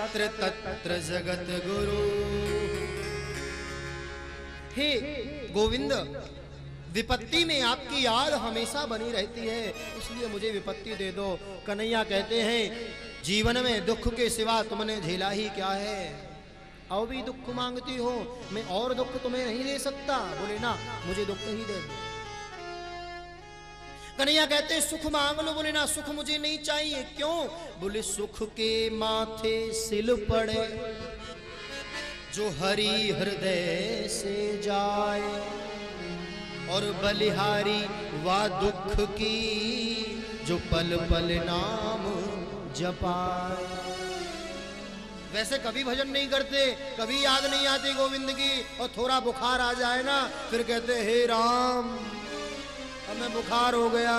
तत्र तत्र जगत गुरु। हे गोविंद, विपत्ति में आपकी याद हमेशा बनी रहती है, इसलिए मुझे विपत्ति दे दो। कन्हैया कहते हैं जीवन में दुख के सिवा तुमने झेला ही क्या है, अब भी दुख मांगती हो, मैं और दुख तुम्हें नहीं दे सकता। बोले ना, मुझे दुख ही दे दो। कन्हैया कहते सुख मांग लो। बोले ना, सुख मुझे नहीं चाहिए। क्यों? बोले सुख के माथे सिल पड़े जो हरि हृदय से जाए, और बलिहारी वा दुख की जो पल पल नाम जपाए। वैसे कभी भजन नहीं करते, कभी याद नहीं आती गोविंद की, और थोड़ा बुखार आ जाए ना फिर कहते हे राम हमें बुखार हो गया,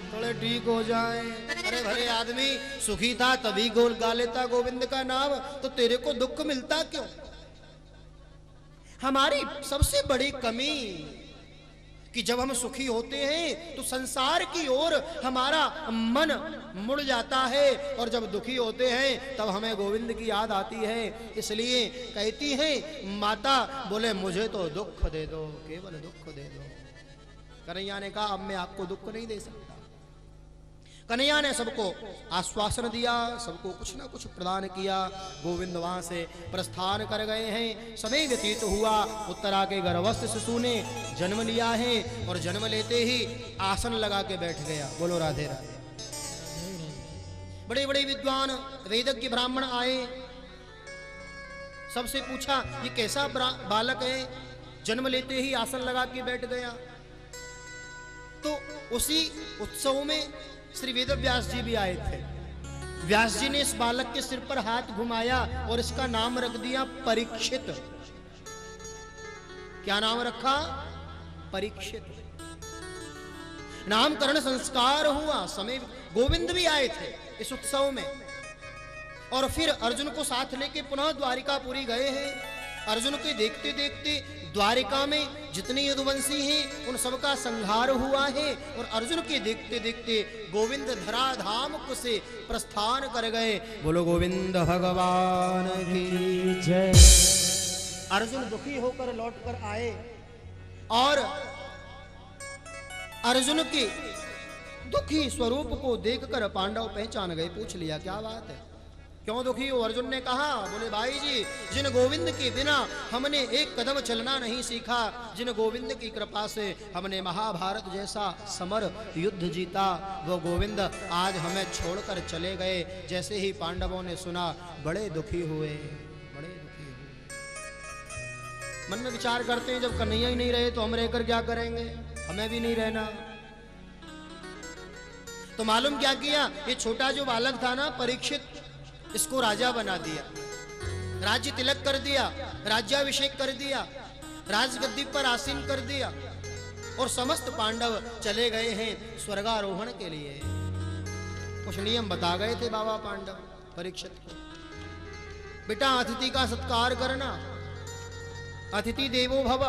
थोड़े ठीक हो जाए। अरे भले आदमी सुखी था तभी गोल गा लेता गोविंद का नाम, तो तेरे को दुख मिलता क्यों? हमारी सबसे बड़ी कमी कि जब हम सुखी होते हैं तो संसार की ओर हमारा मन मुड़ जाता है, और जब दुखी होते हैं तब हमें गोविंद की याद आती है। इसलिए कहती है माता, बोले मुझे तो दुख दे दो, केवल दुख दे दो। कन्हैया ने कहा अब मैं आपको दुख नहीं दे सकता। कन्हैया ने सबको आश्वासन दिया, सबको कुछ ना कुछ प्रदान किया। गोविंद वहां से प्रस्थान कर गए हैं। समय व्यतीत हुआ, उत्तरा के गर्भस्थ शिशु ने जन्म लिया है, और जन्म लेते ही आसन लगा के बैठ गया। बोलो राधे राधे। बड़े बड़े विद्वान वेदज्ञ ब्राह्मण आए, सबसे पूछा ये कैसा बालक है, जन्म लेते ही आसन लगा के बैठ गया। तो उसी उत्सव में श्री वेद व्यास जी भी आए थे। व्यास जी ने इस बालक के सिर पर हाथ घुमाया और इसका नाम रख दिया परीक्षित। क्या नाम रखा? परीक्षित। नामकरण संस्कार हुआ। समय गोविंद भी आए थे इस उत्सव में, और फिर अर्जुन को साथ लेके पुनः द्वारिकापुरी गए हैं। अर्जुन के देखते देखते द्वारिका में जितने यदुवंशी हैं उन सबका संहार हुआ है, और अर्जुन के देखते देखते गोविंद धराधाम से प्रस्थान कर गए। बोलो गोविंद भगवान की जय। अर्जुन दुखी होकर लौटकर आए, और अर्जुन के दुखी स्वरूप को देखकर पांडव पहचान गए। पूछ लिया क्या बात है, क्यों दुखी हो? अर्जुन ने कहा, बोले भाई जी, जिन गोविंद के बिना हमने एक कदम चलना नहीं सीखा, जिन गोविंद की कृपा से हमने महाभारत जैसा समर युद्ध जीता, वो गोविंद आज हमें छोड़कर चले गए। जैसे ही पांडवों ने सुना बड़े दुखी हुए, बड़े दुखी हुए। मन में विचार करते हैं जब कन्हैया ही नहीं रहे तो हम रहकर क्या करेंगे, हमें भी नहीं रहना। तो मालूम क्या किया, ये छोटा जो बालक था ना परीक्षित, इसको राजा बना दिया, राज्य तिलक कर दिया, राज्याभिषेक कर दिया, राजगद्दी पर आसीन कर दिया, और समस्त पांडव चले गए हैं स्वर्गारोहण के लिए। कुछ नियम बता गए थे बाबा पांडव परीक्षित को। बेटा अतिथि का सत्कार करना, अतिथि देवो भव।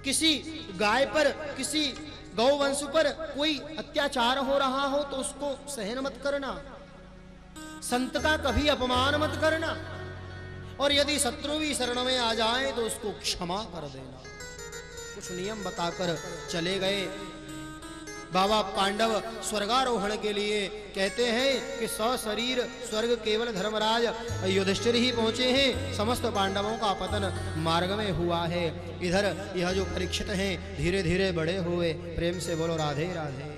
किसी गाय पर, किसी गौवंश पर कोई अत्याचार हो रहा हो तो उसको सहन मत करना, संत का कभी अपमान मत करना, और यदि शत्रु भी शरण में आ जाए तो उसको क्षमा कर देना। कुछ नियम बताकर चले गए। बाबा पांडव स्वर्गारोहण के लिए कहते हैं कि सशरीर स्वर्ग केवल धर्मराज युधिष्ठिर ही पहुंचे हैं, समस्त पांडवों का पतन मार्ग में हुआ है। इधर यह जो परीक्षित हैं धीरे धीरे बड़े हुए। प्रेम से बोलो राधे राधे।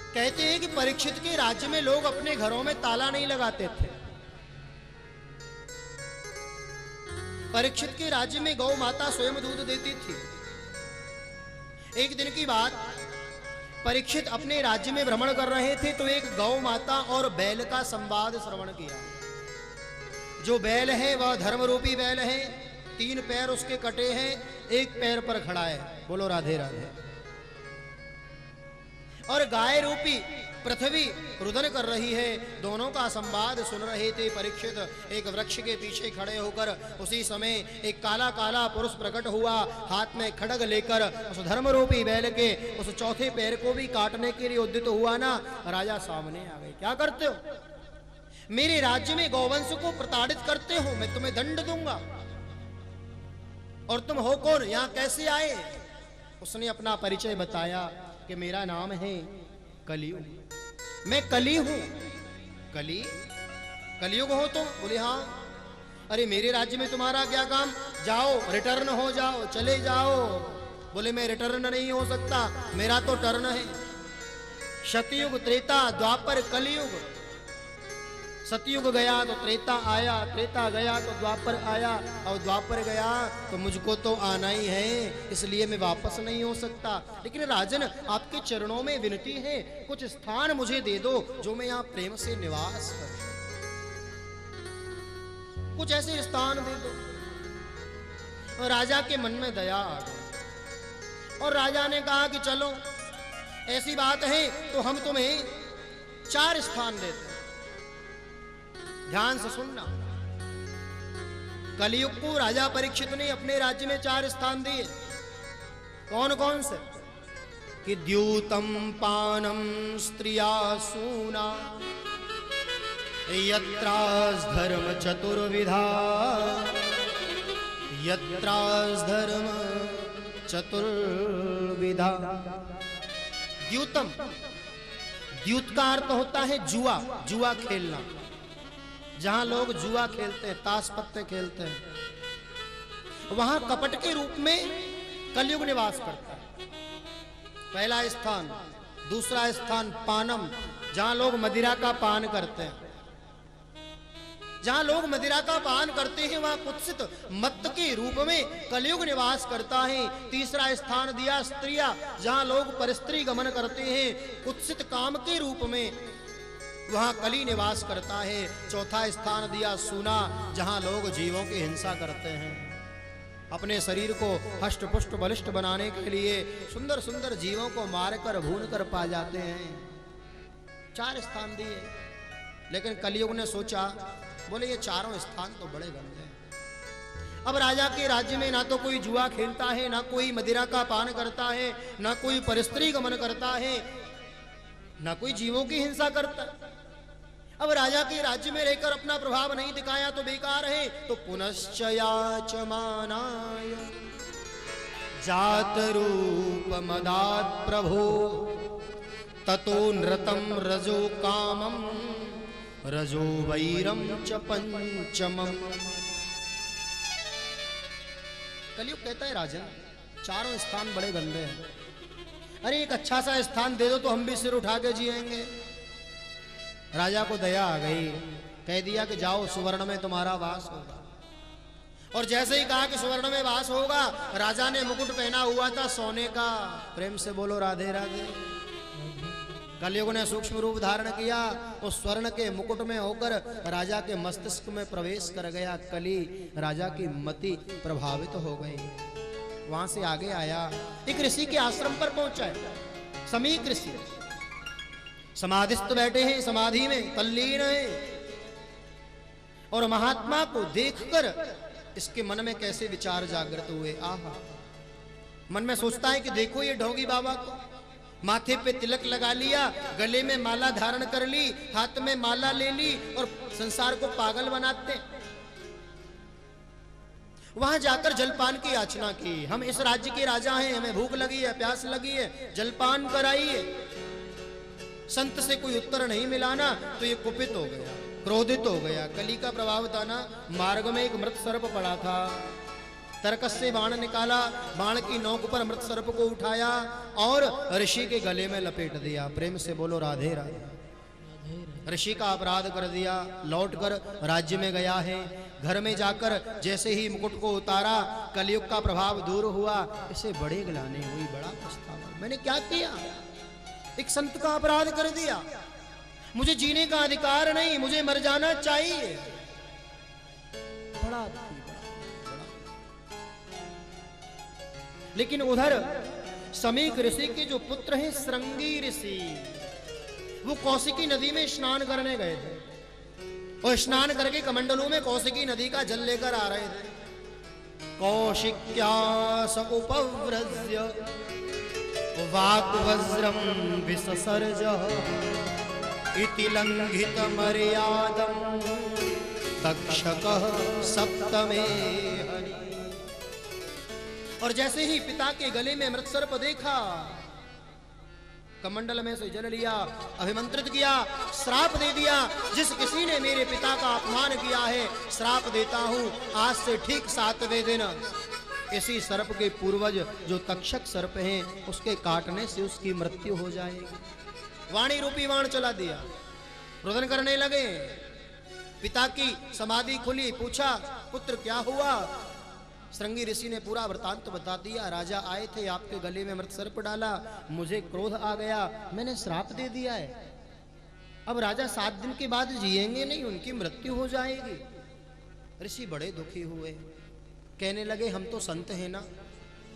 कहते हैं कि परीक्षित के राज्य में लोग अपने घरों में ताला नहीं लगाते थे। परीक्षित के राज्य में गौ माता स्वयं दूध देती थी। एक दिन की बात, परीक्षित अपने राज्य में भ्रमण कर रहे थे तो एक गौ माता और बैल का संवाद श्रवण किया। जो बैल है वह धर्म रूपी बैल है, 3 पैर उसके कटे हैं, 1 पैर पर खड़ा है। बोलो राधे राधे। और गाय रूपी पृथ्वी रुदन कर रही है। दोनों का संवाद सुन रहे थे परीक्षित। एक वृक्ष के पीछे खड़े होकर उसी समय एक काला काला पुरुष प्रकट हुआ, हाथ में खड्ग लेकर उस धर्म रूपी बैल के उस चौथे पैर को भी काटने के लिए उद्यत हुआ ना। राजा सामने आ गए। क्या करते हो? मेरे राज्य में गौवंश को प्रताड़ित करते हो, मैं तुम्हें दंड दूंगा। और तुम हो कौन, यहां कैसे आए? उसने अपना परिचय बताया कि मेरा नाम है कलियुग, मैं कली हूं। कलियुग हो तुम? बोले हाँ। अरे मेरे राज्य में तुम्हारा क्या काम? जाओ, रिटर्न हो जाओ, चले जाओ। बोले मैं रिटर्न नहीं हो सकता, मेरा तो टर्न है। सतयुग, त्रेता, द्वापर, कलियुग। सतयुग गया तो त्रेता आया, त्रेता गया तो द्वापर आया, और द्वापर गया तो मुझको तो आना ही है, इसलिए मैं वापस नहीं हो सकता। लेकिन राजन, आपके चरणों में विनती है, कुछ स्थान मुझे दे दो जो मैं यहाँ प्रेम से निवास करूं। कुछ ऐसे स्थान दे दो। और राजा के मन में दया आ गई और राजा ने कहा कि चलो, ऐसी बात है तो हम तुम्हें 4 स्थान देते हैं। ध्यान से सुनना। कलियुग को राजा परीक्षित ने अपने राज्य में 4 स्थान दिए। कौन कौन से? कि द्यूतम पानम स्त्रिया सूना, यत्रास धर्म चतुर्विधा, यत्रास धर्म चतुर्विधा। द्यूतम, द्यूत का अर्थ होता है जुआ, जुआ खेलना। जहां लोग जुआ खेलते हैं, ताश पत्ते खेलते हैं, वहां कपट के रूप में कलयुग निवास करता है। पहला स्थान। दूसरा स्थान पानम, जहां लोग मदिरा का पान करते हैं। जहां लोग मदिरा का पान करते हैं वहां कुत्सित मत्त के रूप में कलयुग निवास करता है। तीसरा स्थान दिया स्त्रिया, जहां लोग परस्त्री गमन करते हैं कुत्सित काम के रूप में, वहां कली निवास करता है। चौथा स्थान दिया सूना, जहां लोग जीवों की हिंसा करते हैं। अपने शरीर को हष्ट पुष्ट बलिष्ठ बनाने के लिए सुंदर सुंदर जीवों को मारकर भून कर पा जाते हैं। 4 स्थान दिए। लेकिन कलियुग ने सोचा, बोले ये चारों स्थान तो बड़े गंदे हैं। अब राजा के राज्य में ना तो कोई जुआ खेलता है, ना कोई मदिरा का पान करता है, ना कोई परस्त्री गमन करता है, ना कोई जीवों की हिंसा करता है। अब राजा के राज्य में रहकर अपना प्रभाव नहीं दिखाया तो बेकार है। तो पुनश्च याचमानाय जात रूप मदात प्रभो, ततो नृतम रजो कामम, रजो वैरम च पंचमम। कलियुग कहता है राजन, चारों स्थान बड़े गंदे हैं। अरे एक अच्छा सा स्थान दे दो तो हम भी सिर उठा के जिएंगे। राजा को दया आ गई, कह दिया कि जाओ, सुवर्ण में तुम्हारा वास होगा। और जैसे ही कहा कि सुवर्ण में वास होगा, राजा ने मुकुट पहना हुआ था सोने का। प्रेम से बोलो राधे राधे। कलियुग ने सूक्ष्म रूप धारण किया, उस स्वर्ण के मुकुट में होकर राजा के मस्तिष्क में प्रवेश कर गया। कली राजा की मति प्रभावित हो गई। वहां से आगे आया, एक ऋषि के आश्रम पर पहुंचा है। समीक ऋषि समाधिस्थ बैठे हैं, समाधि में तल्लीन है। और महात्मा को देखकर इसके मन में कैसे विचार जागृत हुए। आहा, मन में सोचता है कि देखो ये ढोंगी बाबा को, माथे पे तिलक लगा लिया, गले में माला धारण कर ली, हाथ में माला ले ली और संसार को पागल बनाते। वहां जाकर जलपान की याचना की। हम इस राज्य के राजा हैं, हमें भूख लगी है, प्यास लगी है, जलपान कराइए। संत से कोई उत्तर नहीं मिला ना, तो ये कुपित हो गया, क्रोधित हो गया। कली का प्रभाव था ना। मार्ग में एक मृत सर्प पड़ा था, तरकस से बाण निकाला, बाण की नोक पर मृत सर्प को उठाया और ऋषि के गले में लपेट दिया। प्रेम से बोलो राधे राधे। ऋषि का अपराध कर दिया, लौटकर राज्य में गया है। घर में जाकर जैसे ही मुकुट को उतारा, कलयुग का प्रभाव दूर हुआ। इसे बड़ी गिलानी हुई, बड़ा पछतावा, मैंने क्या किया, एक संत का अपराध कर दिया, मुझे जीने का अधिकार नहीं, मुझे मर जाना चाहिए। बड़ा लेकिन उधर समीक ऋषि के जो पुत्र हैं श्रृंगी ऋषि, वो कौशिकी नदी में स्नान करने गए थे और स्नान करके कमंडलों में कौशिकी नदी का जल लेकर आ रहे थे। कौशिक्यास उपव्रज्य वाक् वज्रम विससर्ज, इति लंघित मर्यादम तक्षकः सप्तमे हरि। और जैसे ही पिता के गले में अमृत सर्प देखा, कमंडल में से जल लिया, अभिमंत्रित किया, श्राप दे दिया, जिस किसी ने मेरे पिता का अपमान किया है श्राप देता हूं, आज से ठीक 7वें दिन इसी सर्प के पूर्वज जो तक्षक सर्प हैं उसके काटने से उसकी मृत्यु हो जाएगी। वाणी रूपी बाण चला दिया, रुदन करने लगे। पिता की समाधि खुली, पूछा पुत्र क्या हुआ? श्रृंगी ऋषि ने पूरा वृतांत बता दिया। राजा आए थे, आपके गले में अमृत सर्प डाला, मुझे क्रोध आ गया, मैंने श्राप दे दिया है। अब राजा 7 दिन के बाद जिएंगे नहीं, उनकी मृत्यु हो जाएगी। ऋषि बड़े दुखी हुए, कहने लगे हम तो संत हैं ना,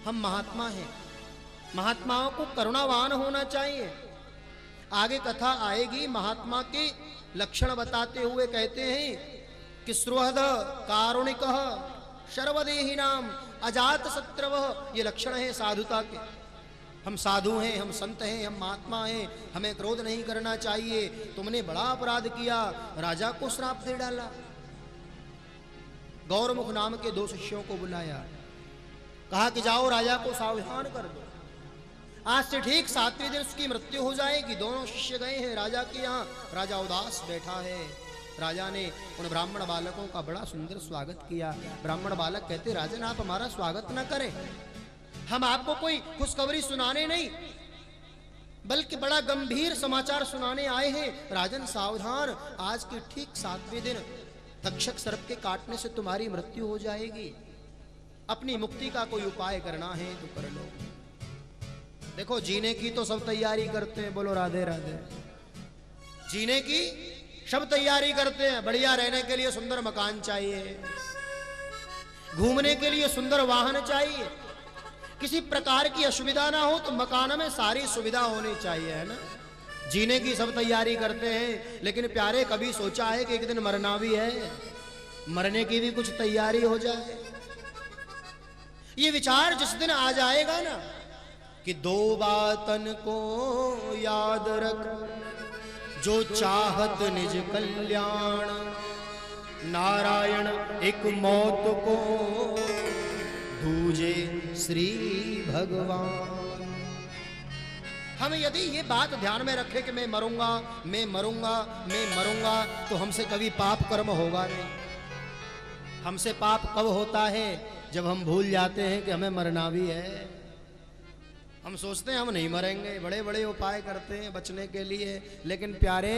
हम महात्मा हैं, महात्माओं को करुणावान होना चाहिए। आगे कथा आएगी, महात्मा के लक्षण बताते हुए कहते हैं कि सुहृद कारुणिकः सर्वदेही नाम अजात शत्रवः, ये लक्षण है साधुता के। हम साधु हैं, हम संत हैं, हम महात्मा हैं, हमें क्रोध नहीं करना चाहिए। तुमने बड़ा अपराध किया, राजा को श्राप दे डाला। गौरमुख नाम के 2 शिष्यों को बुलाया, कहा कि जाओ राजा को सावधान कर दो, आज से ठीक 7वें दिन उसकी मृत्यु हो जाएगी। दोनों शिष्य गए हैं राजा के यहाँ, राजा उदास बैठा है। राजा ने उन ब्राह्मण बालकों का बड़ा सुंदर स्वागत किया। ब्राह्मण बालक कहते, राजन आप हमारा स्वागत न करें, हम आपको कोई खुशखबरी सुनाने नहीं बल्कि बड़ा गंभीर समाचार सुनाने आए हैं। राजन सावधान, आज के ठीक 7वें दिन तक्षक सर्प के काटने से तुम्हारी मृत्यु हो जाएगी। अपनी मुक्ति का कोई उपाय करना है तो कर लो। देखो जीने की तो सब तैयारी करते हैं, बोलो राधे राधे। जीने की सब तैयारी करते हैं, बढ़िया रहने के लिए सुंदर मकान चाहिए, घूमने के लिए सुंदर वाहन चाहिए, किसी प्रकार की असुविधा ना हो तो मकान में सारी सुविधा होनी चाहिए, है ना। जीने की सब तैयारी करते हैं, लेकिन प्यारे कभी सोचा है कि एक दिन मरना भी है, मरने की भी कुछ तैयारी हो जाए। ये विचार जिस दिन आ जाएगा ना कि 2 बातन को याद रख, जो चाहत निज कल्याण, नारायण एक मौत को दूजे श्री भगवान। हम यदि ये बात ध्यान में रखें कि मैं मरूंगा, मैं मरूंगा, मैं मरूंगा, तो हमसे कभी पाप कर्म होगा नहीं। हमसे पाप कब होता है? जब हम भूल जाते हैं कि हमें मरना भी है। हम सोचते हैं हम नहीं मरेंगे, बड़े बड़े उपाय करते हैं बचने के लिए, लेकिन प्यारे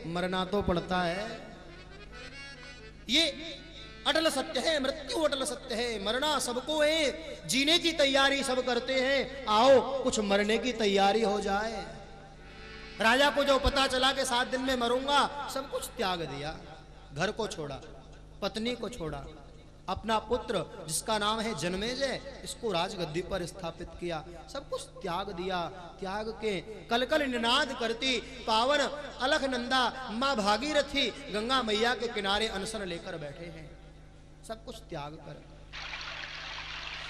मरना तो पड़ता है। ये अटल सत्य है, मृत्यु अटल सत्य है, मरना सबको है, जीने की तैयारी सब करते हैं। आओ कुछ मरने की तैयारी हो जाए। राजा को जो पता चला कि 7 दिन में मरूंगा, सब कुछ त्याग दिया, घर को छोड़ा, पत्नी को छोड़ा, अपना पुत्र जिसका नाम है जन्मेजय, इसको राजगद्दी पर स्थापित किया, सब कुछ त्याग दिया। त्याग के कल कल निनाद करती पावन अलखनंदा माँ भागीरथी गंगा मैया के किनारे अनशन लेकर बैठे हैं, सब कुछ त्याग कर।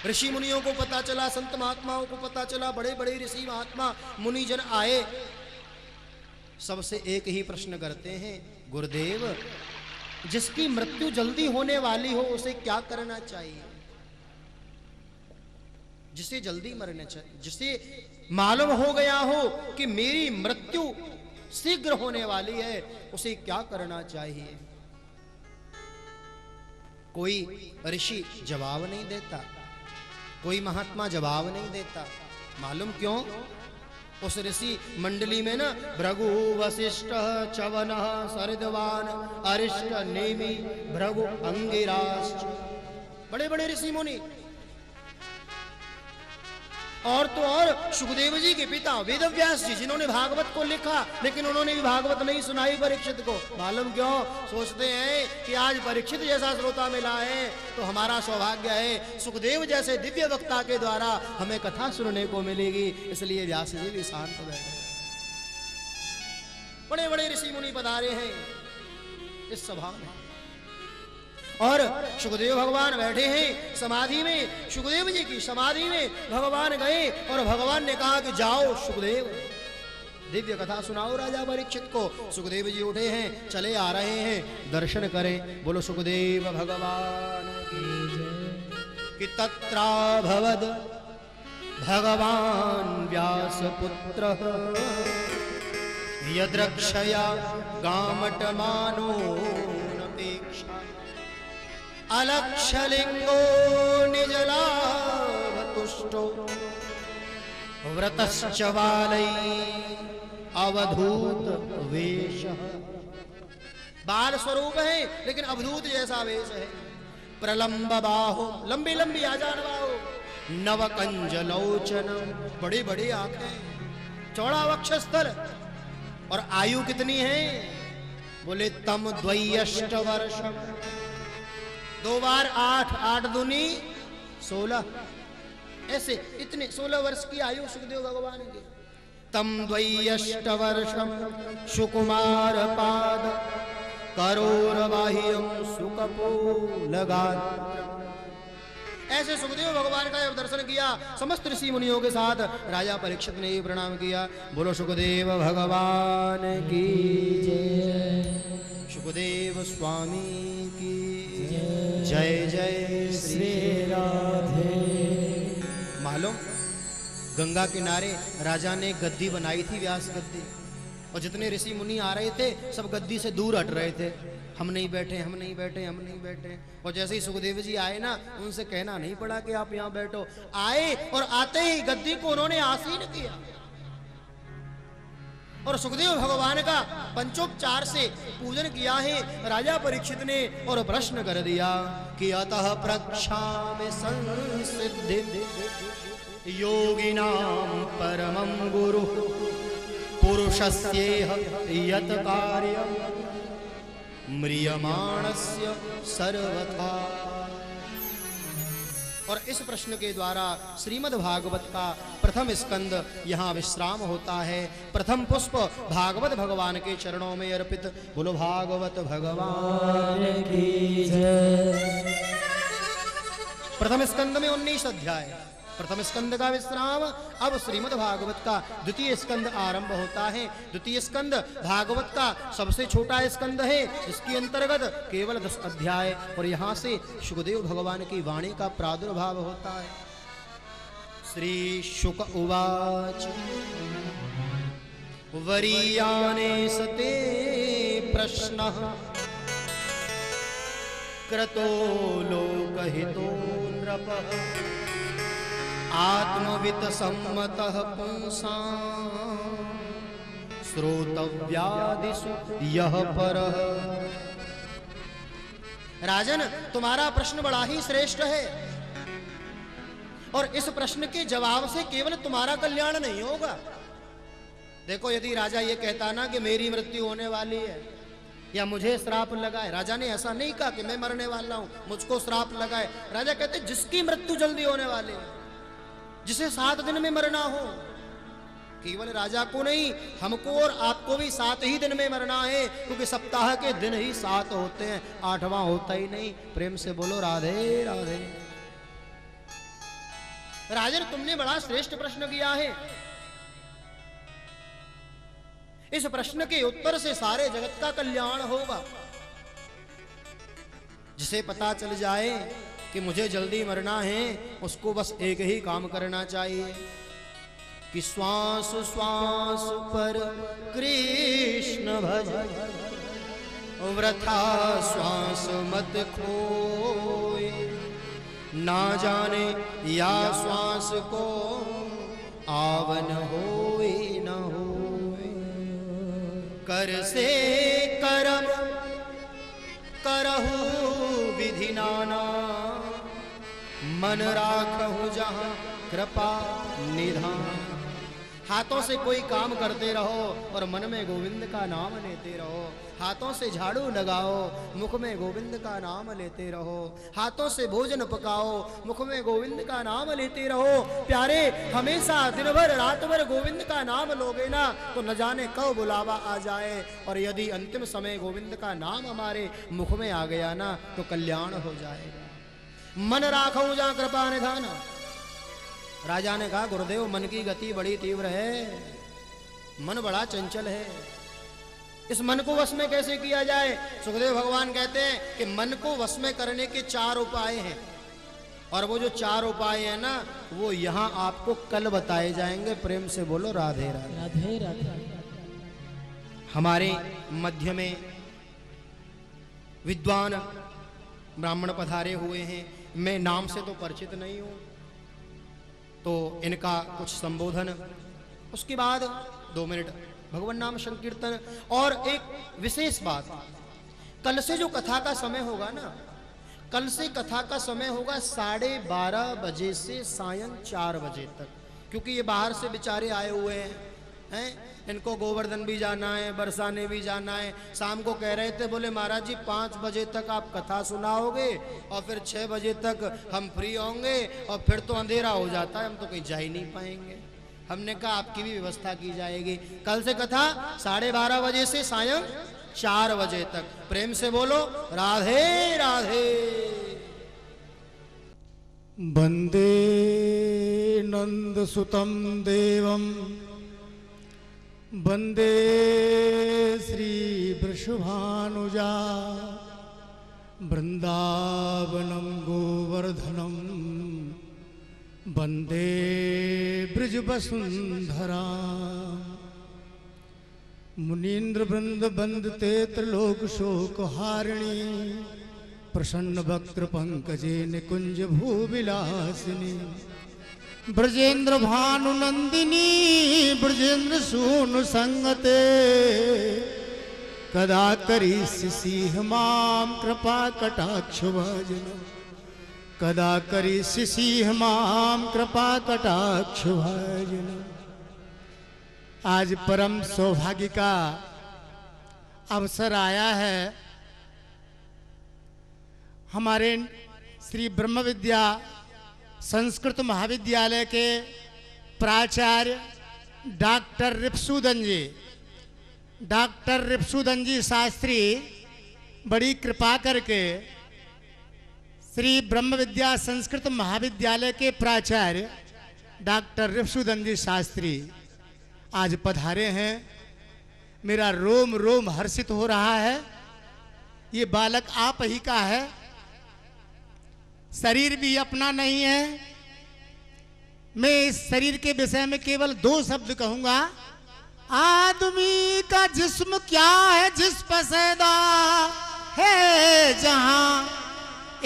ऋषि मुनियों को पता चला, संत महात्माओं को पता चला, बड़े बड़े ऋषि महात्मा मुनिजन आए, सबसे एक ही प्रश्न करते हैं, गुरुदेव जिसकी मृत्यु जल्दी होने वाली हो उसे क्या करना चाहिए? जिसे जल्दी मरना चाहिए, जिसे मालूम हो गया हो कि मेरी मृत्यु शीघ्र होने वाली है, उसे क्या करना चाहिए? कोई ऋषि जवाब नहीं देता, कोई महात्मा जवाब नहीं देता। मालूम क्यों? उस ऋषि मंडली में ना भृगु वशिष्ठ चवन सरिदवान अरिष्ट नेमि भृगु अंगिराश्च, बड़े बड़े ऋषि मुनि, और तो और सुखदेव जी के पिता वेदव्यास जी, जिन्होंने भागवत को लिखा, लेकिन उन्होंने भी भागवत नहीं सुनाई परीक्षित को। मालूम क्यों? सोचते हैं कि आज परीक्षित जैसा श्रोता मिला है तो हमारा सौभाग्य है, सुखदेव जैसे दिव्य वक्ता के द्वारा हमें कथा सुनने को मिलेगी, इसलिए व्यास जी भी शांत बैठे। बड़े बड़े ऋषि मुनि पधारे हैं इस सभा में, और सुखदेव भगवान बैठे हैं समाधि में। सुखदेव जी की समाधि में भगवान गए और भगवान ने कहा कि जाओ सुखदेव, दिव्य कथा सुनाओ राजा परीक्षित को। सुखदेव जी उठे हैं, चले आ रहे हैं, दर्शन करें। बोलो सुखदेव भगवान की जय। कि तत्राभवद भगवान व्यासपुत्रः यद्रक्षया गामटमानोऽनपेक्षा अलक्षलिंगो निजलाभतुष्टो व्रतश्च बालैः अवधूत वेश। बाल स्वरूप है लेकिन अवधूत जैसा वेश है। प्रलंब बाहो, लंबी लंबी आजान बाहो। नव कंज लोचन, बड़ी बड़ी आंखें, चौड़ा वक्षस्थल। और आयु कितनी है? बोले तम द्वयष्ट वर्षम, 2 बार 8, 8 दूनी 16, ऐसे इतने 16 वर्ष की आयु सुखदेव भगवान की। तम द्वयष्ट वर्षम सुकुमार पाद करोरवाह्यम सुकपोलगात्। ऐसे सुखदेव भगवान का जब दर्शन किया समस्त ऋषि मुनियों के साथ राजा परीक्षित ने प्रणाम किया। बोलो सुखदेव भगवान की जय। सुखदेव स्वामी की जय। जय श्री राधे। मालूम, गंगा किनारे राजा ने गद्दी बनाई थी, व्यास गद्दी, और जितने ऋषि मुनि आ रहे थे सब गद्दी से दूर हट रहे थे। हम नहीं बैठे, हम नहीं बैठे, हम नहीं बैठे। और जैसे ही सुखदेव जी आए ना, उनसे कहना नहीं पड़ा कि आप यहाँ बैठो। आए और आते ही गद्दी को उन्होंने आसीन किया और सुखदेव भगवान का पंचोपचार से पूजन किया है राजा परीक्षित ने। और प्रश्न कर दिया कि अतः प्रक्षामि संसिद्धि योगिनां परमं गुरु पुरुषस्येह यत् कार्यं म्रियमाणस्य सर्वथा। और इस प्रश्न के द्वारा श्रीमद् भागवत का प्रथम स्कंद यहाँ विश्राम होता है। प्रथम पुष्प भागवत भगवान के चरणों में अर्पित। बोलो भागवत भगवान की जय। प्रथम स्कंद में 19 अध्याय, प्रथम स्कंद का विश्राम। अब श्रीमद् भागवत का द्वितीय स्कंद आरंभ होता है। द्वितीय स्कंद भागवत का सबसे छोटा स्कंद है, इसके अंतर्गत केवल 10 अध्याय। और यहाँ से सुखदेव भगवान की वाणी का प्रादुर्भाव होता है। श्री शुक उवाच वरीयाने सते प्रश्नः क्रतो लोकहितो नृपः आत्मवित सम्मतः पुंसां श्रोतव्यादिषु यः परः। राजन, तुम्हारा प्रश्न बड़ा ही श्रेष्ठ है और इस प्रश्न के जवाब से केवल तुम्हारा कल्याण नहीं होगा। देखो, यदि राजा ये कहता ना कि मेरी मृत्यु होने वाली है या मुझे श्राप लगाए, राजा ने ऐसा नहीं कहा कि मैं मरने वाला हूं मुझको श्राप लगाए। राजा कहते जिसकी मृत्यु जल्दी होने वाली है, जिसे 7 दिन में मरना हो। केवल राजा को नहीं, हमको और आपको भी 7 ही दिन में मरना है, क्योंकि सप्ताह के दिन ही 7 होते हैं, 8वां होता ही नहीं। प्रेम से बोलो राधे राधे। राजन, तुमने बड़ा श्रेष्ठ प्रश्न किया है। इस प्रश्न के उत्तर से सारे जगत का कल्याण होगा। जिसे पता चल जाए कि मुझे जल्दी मरना है, उसको बस एक ही काम करना चाहिए कि श्वास श्वास पर कृष्ण भज, वृथा श्वास मत खोए, ना जाने या श्वास को आवन होए न होए। कर से करम करहु विधि नाना, मन राखहु जहाँ कृपा निधान। हाथों से कोई काम करते रहो और मन में गोविंद का नाम लेते रहो। हाथों से झाड़ू लगाओ, मुख में गोविंद का नाम लेते रहो। हाथों से भोजन पकाओ, मुख में गोविंद का नाम लेते रहो। प्यारे, हमेशा दिन भर रात भर गोविंद का नाम लोगे ना तो न जाने कब बुलावा आ जाए। और यदि अंतिम समय गोविंद का नाम हमारे मुख में आ गया ना तो कल्याण हो जाएगा। मन राखो जहाँ कृपा निधान। राजा ने कहा गुरुदेव, मन की गति बड़ी तीव्र है, मन बड़ा चंचल है, इस मन को वश में कैसे किया जाए? सुखदेव भगवान कहते हैं कि मन को वश में करने के 4 उपाय हैं, और वो जो 4 उपाय हैं ना, वो यहां आपको कल बताए जाएंगे। प्रेम से बोलो राधे राधे। राधे राधे। हमारे मध्य में विद्वान ब्राह्मण पधारे हुए हैं, मैं नाम से तो परिचित नहीं हूं, तो इनका कुछ संबोधन, उसके बाद 2 मिनट भगवान नाम संकीर्तन। और एक विशेष बात, कल से जो कथा का समय होगा ना, कल से कथा का समय होगा 12:30 बजे से सायं 4 बजे तक, क्योंकि ये बाहर से बेचारे आए हुए हैं, इनको गोवर्धन भी जाना है, बरसाने भी जाना है। शाम को कह रहे थे, बोले महाराज जी 5 बजे तक आप कथा सुनाओगे और फिर 6 बजे तक हम फ्री होंगे, और फिर तो अंधेरा हो जाता है, हम तो कहीं जा ही नहीं पाएंगे। हमने कहा आपकी भी व्यवस्था की जाएगी। कल से कथा 12:30 बजे से सायं 4 बजे तक। प्रेम से बोलो राधे राधे। वंदे नंद सुतम देवम वंदे श्री वृषभानुजा वृंदावनम गोवर्धनम वंदे ब्रजवसुंधरा मुनीन्द्र वृंद वंदते त्रिलोक शोक हारिणी प्रसन्न वक्त्र पंकजे निकुंज भूविलासिनी ब्रजेंद्र भानु नंदिनी ब्रजेंद्र सूनु संगते कदा करिष्यसि मां कृपा कटाक्ष भजन कदा करिष्यसि मां कृपा कटाक्ष भजन। आज परम सौभाग्य का अवसर आया है। हमारे श्री ब्रह्म विद्या संस्कृत महाविद्यालय के प्राचार्य डॉक्टर रिपसूदन जी शास्त्री बड़ी कृपा करके श्री ब्रह्म विद्या संस्कृत महाविद्यालय के प्राचार्य डॉक्टर रिपसूदन जी शास्त्री आज पधारे हैं। मेरा रोम रोम हर्षित हो रहा है। ये बालक आप ही का है, शरीर भी अपना नहीं है। मैं इस शरीर के विषय में केवल 2 शब्द कहूंगा। आदमी का जिस्म क्या है जिस पसैदा है जहां,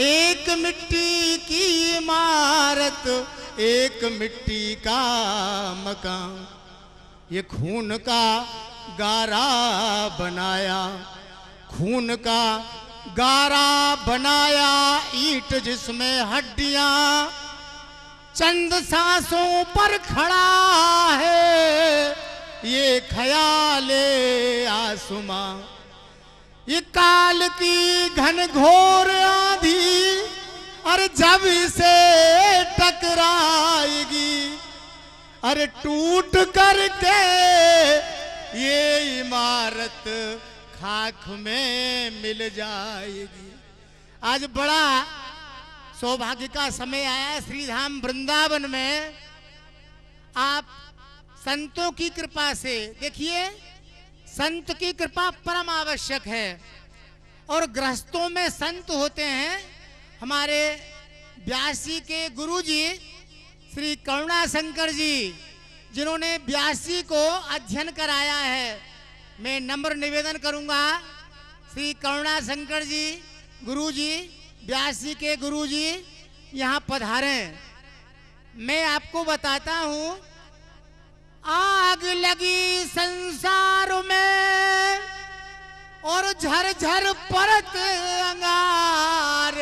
एक मिट्टी की इमारत एक मिट्टी का मकान। ये खून का गारा बनाया, खून का गारा बनाया, ईंट जिसमें हड्डियां, चंद सांसों पर खड़ा है ये ख्याले आसमां। ये काल की घनघोर आंधी अरे जब इसे टकराएगी, अरे टूट करके ये इमारत खाक में मिल जाएगी। आज बड़ा सौभाग्य का समय आया श्रीधाम वृंदावन में। आप संतों की कृपा से देखिए, संत की कृपा परम आवश्यक है, और गृहस्थों में संत होते हैं। हमारे ब्यासी के गुरुजी श्री करुणा शंकर जी, जिन्होंने ब्यासी को अध्ययन कराया है, मैं नम्र निवेदन करूंगा श्री करुणा शंकर जी गुरुजी, ब्यासी के गुरुजी यहाँ पधारें। मैं आपको बताता हूँ, आग लगी संसार में और झरझर परत अंगार,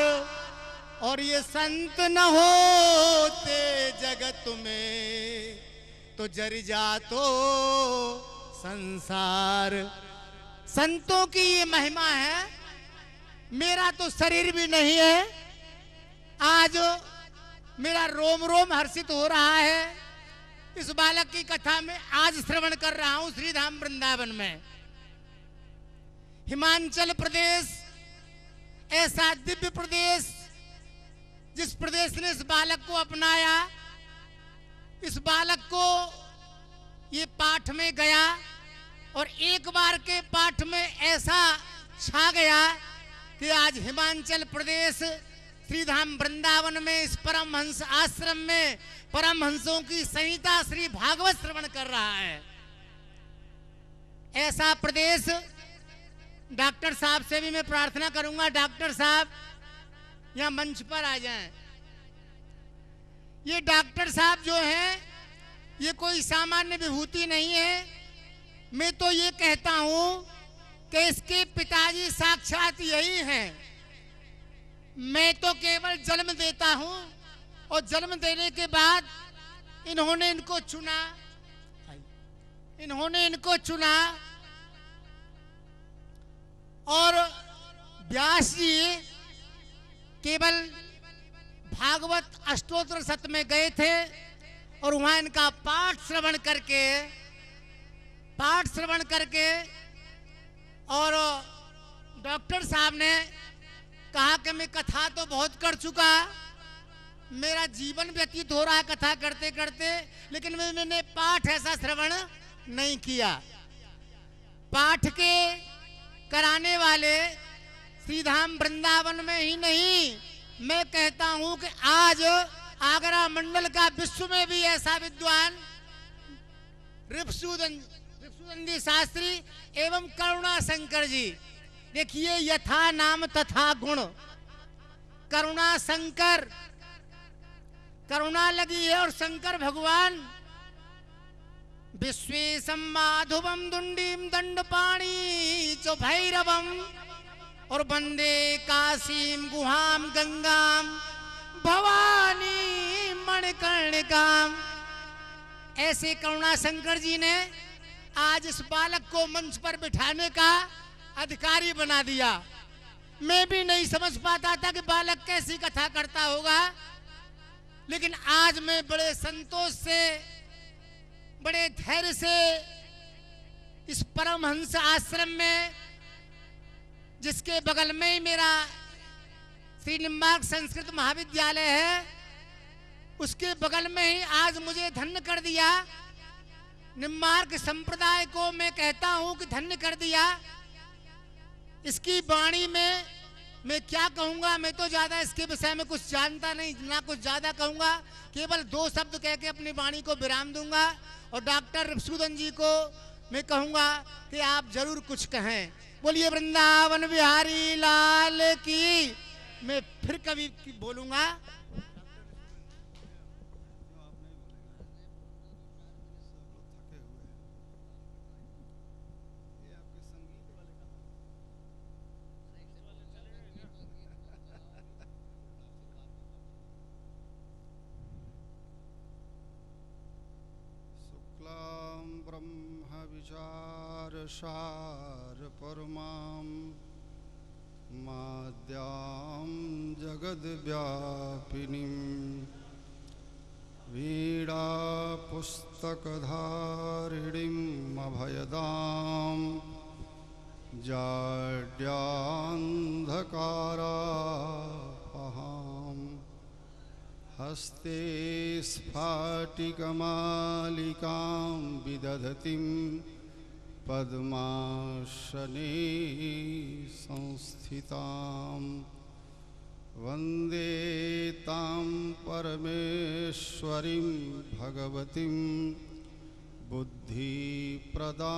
और ये संत न होते जगत में तो जर जातो संसार। संतों की ये महिमा है। मेरा तो शरीर भी नहीं है, आज मेरा रोम रोम हर्षित हो रहा है। इस बालक की कथा में आज श्रवण कर रहा हूं श्रीधाम वृंदावन में। हिमाचल प्रदेश ऐसा दिव्य प्रदेश जिस प्रदेश ने इस बालक को अपनाया, इस बालक को ये पाठ में गया और एक बार के पाठ में ऐसा छा गया कि आज हिमाचल प्रदेश श्रीधाम वृंदावन में इस परमहंस आश्रम में परमहंसों की संहिता श्री भागवत श्रवण कर रहा है। ऐसा प्रदेश डॉक्टर साहब से भी मैं प्रार्थना करूंगा, डॉक्टर साहब यहां मंच पर आ जाएं। ये डॉक्टर साहब जो हैं ये कोई सामान्य विभूति नहीं है। मैं तो ये कहता हूं कि इसके पिताजी साक्षात यही हैं। मैं तो केवल जन्म देता हूं और जन्म देने के बाद इन्होंने इनको चुना और व्यास जी केवल भागवत अष्टोत्तर सत में गए थे और वहां इनका पाठ श्रवण करके और डॉक्टर साहब ने कहा कि मैं कथा तो बहुत कर चुका, मेरा जीवन व्यतीत हो रहा है कथा करते करते, लेकिन मैंने पाठ ऐसा श्रवण नहीं किया। पाठ के कराने वाले श्रीधाम वृंदावन में ही नहीं, मैं कहता हूं कि आज आगरा मंडल का विश्व में भी ऐसा विद्वान ऋषुदन जी शास्त्री एवं करुणा शंकर जी। देखिए, यथा नाम तथा गुण, करुणा शंकर, करुणा लगी है और शंकर भगवान विश्वेशम माधुवम दुंडीम दंडपाणी च भैरवम और वंदे काशीम गुहाम गंगाम भवानी मणिकर्णिकाम। ऐसे करुणा शंकर जी ने आज इस बालक को मंच पर बिठाने का अधिकारी बना दिया। मैं भी नहीं समझ पाता था कि बालक कैसी कथा करता होगा, लेकिन आज मैं बड़े संतोष से, बड़े धैर्य से इस परमहंस आश्रम में, जिसके बगल में ही मेरा श्री निम्बार्क संस्कृत महाविद्यालय है, उसके बगल में ही आज मुझे धन्य कर दिया। निम्बार्क संप्रदाय को मैं कहता हूं कि धन्य कर दिया। इसकी वाणी में मैं क्या कहूंगा, मैं तो ज्यादा इसके विषय में कुछ जानता नहीं, ना कुछ ज्यादा कहूंगा, केवल 2 शब्द कह के अपनी वाणी को विराम दूंगा और डॉक्टर ऋषुदन जी को मैं कहूंगा कि आप जरूर कुछ कहें। बोलिए वृंदावन बिहारी लाल की। मैं फिर कभी बोलूंगा। ब्रह्म विचार सार परमां माद्यां जगद व्यापिनीं वीणा पुस्तकधारिणीं अभयदां जाड्यान्धकारापहां हस्ते स्फाटिकमालिकां विदधतीं पद्मासने संस्थितां वन्दे तां परमेश्वरीं भगवतीं बुद्धिप्रदां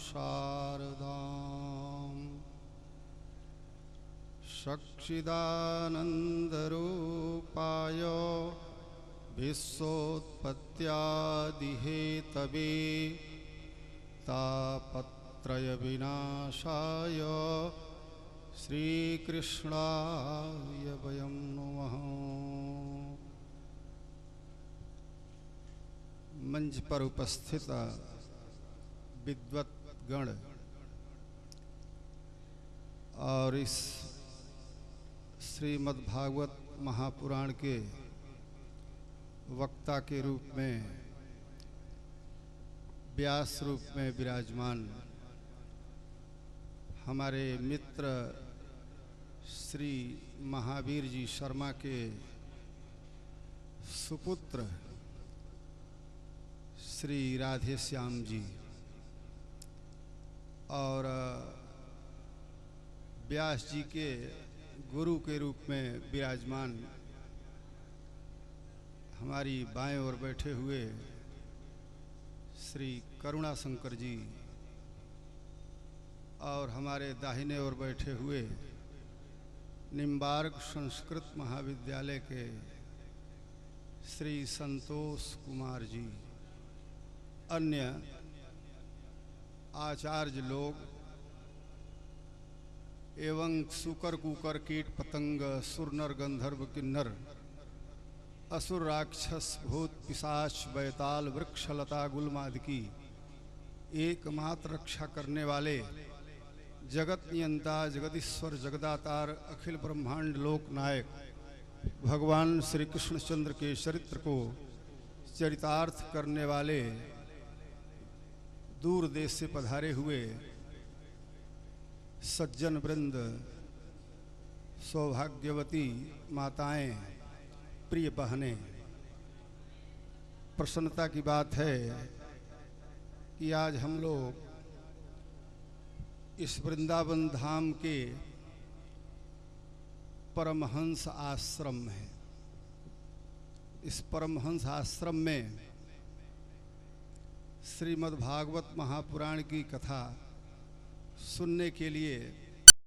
शारदाम् सच्चिदानन्दरूपाय विश्वोत्पत्त्यादिहेतवे तापत्रयविनाशाय श्रीकृष्णाय वयं नमः। मंच पर उपस्थित विद्वत्गण और इस श्रीमद्भागवत महापुराण के वक्ता के रूप में, व्यास रूप में विराजमान हमारे मित्र श्री महावीर जी शर्मा के सुपुत्र श्री राधे श्याम जी और व्यास जी के गुरु के रूप में विराजमान हमारी बाएं ओर बैठे हुए श्री करुणा शंकर जी और हमारे दाहिने ओर बैठे हुए निम्बार्क संस्कृत महाविद्यालय के श्री संतोष कुमार जी, अन्य आचार्य लोग एवं सुकर कुकर कीट पतंग सुर नर गंधर्व किन्नर असुर राक्षस भूत पिशाच बैताल वृक्ष लता गुलमाद की एकमात्र रक्षा करने वाले जगत नियंता जगदीश्वर जगदातार अखिल ब्रह्मांड लोक नायक भगवान श्री कृष्णचंद्र के चरित्र को चरितार्थ करने वाले दूर देश से पधारे हुए सज्जन वृंद, सौभाग्यवती माताएं, प्रिय बहनें, प्रसन्नता की बात है कि आज हम लोग इस वृंदावन धाम के परमहंस आश्रम में, इस परमहंस आश्रम में श्रीमद् भागवत महापुराण की कथा सुनने के लिए